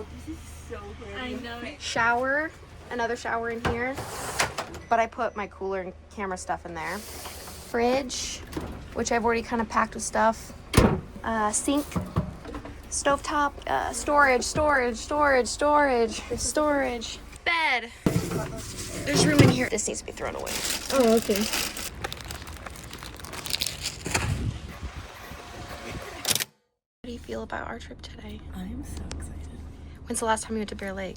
Wow, this is so pretty. I know it. Shower, another shower in here, but I put my cooler and camera stuff in there. Fridge, which I've already kind of packed with stuff. Sink, stovetop, storage. Bed. There's room in here. This needs to be thrown away. Oh, okay. How do you feel about our trip today? I'm so excited. When's the last time you went to Bear Lake?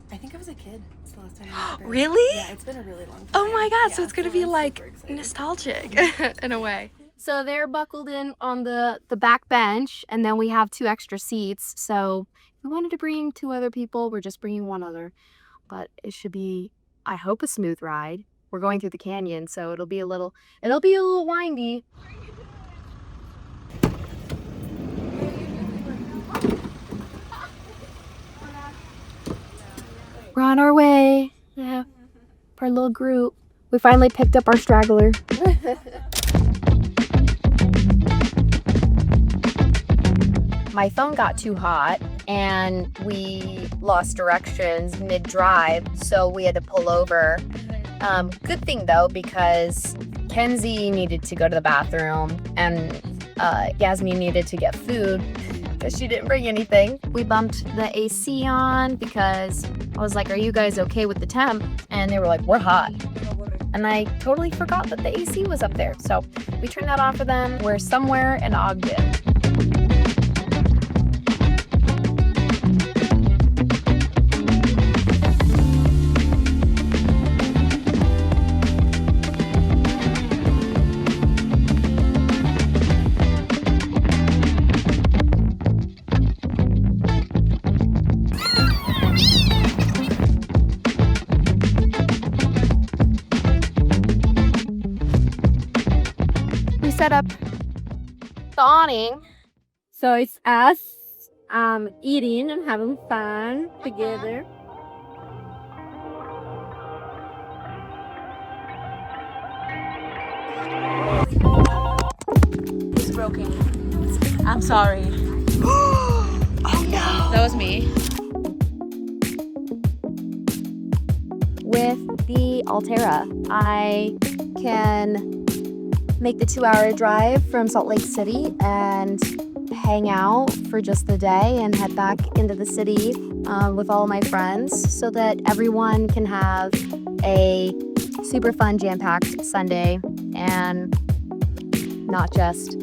I think I was a kid. It's the last time I went to Bear Lake. Really? Yeah, it's been a really long time. Oh my god, so Yeah, it's gonna so be I'm like super excited. nostalgic in a way. So they're buckled in on the back bench, and then we have 2 extra seats. So if we wanted to bring 2 other people, we're just bringing 1 other. But it should be, I hope, a smooth ride. We're going through the canyon, so it'll be a little windy. We're on our way. Yeah, for our little group. We finally picked up our straggler. My phone got too hot and we lost directions mid-drive, so we had to pull over. Good thing though, because Kenzie needed to go to the bathroom and Yasmin needed to get food because she didn't bring anything. We bumped the AC on because I was like, are you guys okay with the temp? And they were like, we're hot. And I totally forgot that the AC was up there. So we turned that on for them. We're somewhere in Ogden. Set up the awning, so it's us eating and having fun together. It's broken. I'm sorry. Oh no! That was me. With the Allterra, I can make the 2-hour drive from Salt Lake City and hang out for just the day and head back into the city with all of my friends so that everyone can have a super fun jam-packed Sunday and not just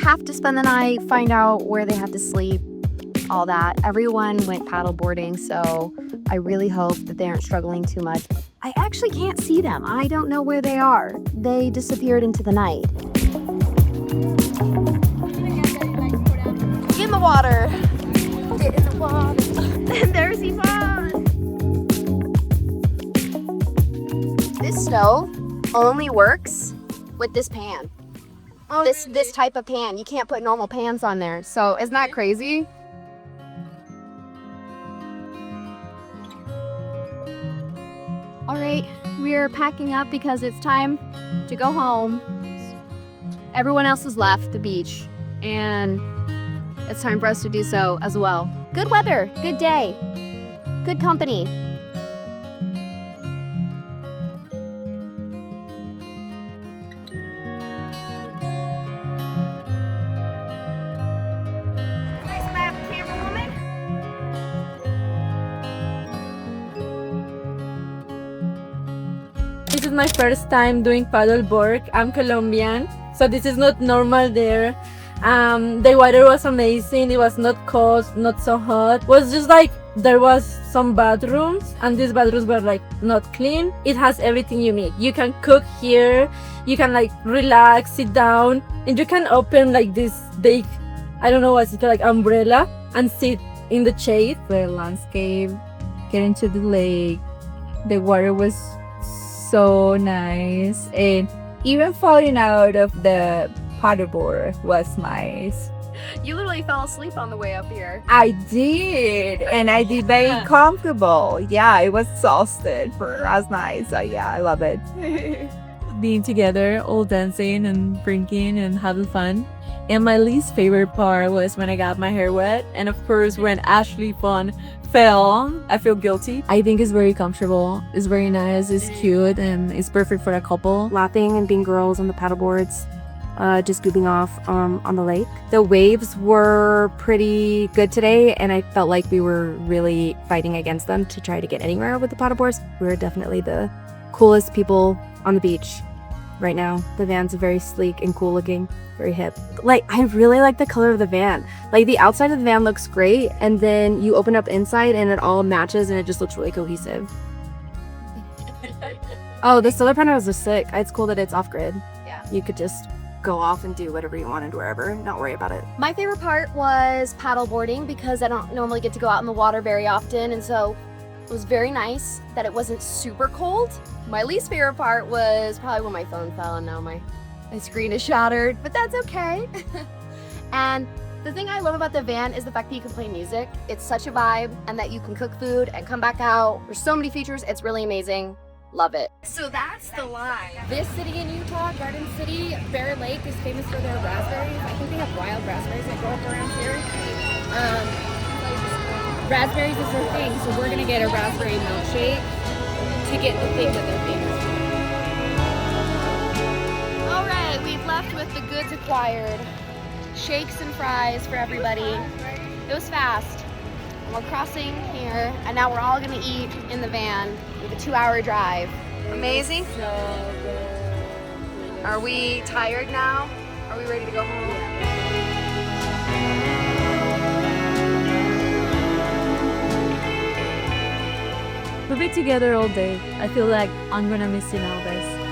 have to spend the night, find out where they have to sleep, all that. Everyone went paddleboarding, so I really hope that they aren't struggling too much. I actually can't see them. I don't know where they are. They disappeared into the night. In the water. Get in the water. There's Yvonne. This stove only works with this pan. Oh, This type of pan. You can't put normal pans on there. So isn't that crazy? All right, we're packing up because it's time to go home. Everyone else has left the beach, and it's time for us to do so as well. Good weather, good day, good company. This is my first time doing paddleboard. I'm Colombian, so this is not normal there. The water was amazing. It was not cold, not so hot. It was just like there was some bathrooms, and these bathrooms were like not clean. It has everything you need. You can cook here. You can like relax, sit down, and you can open like this big, I don't know what's it called, like umbrella, and sit in the shade. The landscape, get into the lake. The water was so nice, and even falling out of the paddleboard was nice. You literally fell asleep on the way up here. I did, and I did very comfortable. Yeah, it was exhausted for last night, so yeah, I love it. Being together, all dancing and drinking and having fun. And my least favorite part was when I got my hair wet. And of course, when Ashley Fun fell, I feel guilty. I think it's very comfortable. It's very nice. It's cute and it's perfect for a couple. Laughing and being girls on the paddleboards, just goofing off on the lake. The waves were pretty good today, and I felt like we were really fighting against them to try to get anywhere with the paddleboards. We were definitely the coolest people on the beach right now. The van's very sleek and cool looking, very hip. Like, I really like the color of the van. Like, the outside of the van looks great, and then you open up inside and it all matches and it just looks really cohesive. Oh, the solar panels are sick. It's cool that it's off-grid. Yeah. You could just go off and do whatever you wanted wherever, not worry about it. My favorite part was paddleboarding because I don't normally get to go out in the water very often, and so it was very nice that it wasn't super cold. My least favorite part was probably when my phone fell and now my screen is shattered, but that's okay. And the thing I love about the van is the fact that you can play music. It's such a vibe, and that you can cook food and come back out. There's so many features. It's really amazing. Love it. So that's the line. This city in Utah, Garden City, Bear Lake, is famous for their raspberries. I think they have wild raspberries that grow up around here. Raspberries is their thing, so we're gonna get a raspberry milkshake to get the thing that they're famous for. All right, we've left with the goods acquired. Shakes and fries for everybody. It was fast. We're crossing here, and now we're all gonna eat in the van with a 2-hour drive. Amazing. Are we tired now? Are we ready to go home? We'll be together all day. I feel like I'm gonna miss you now, guys.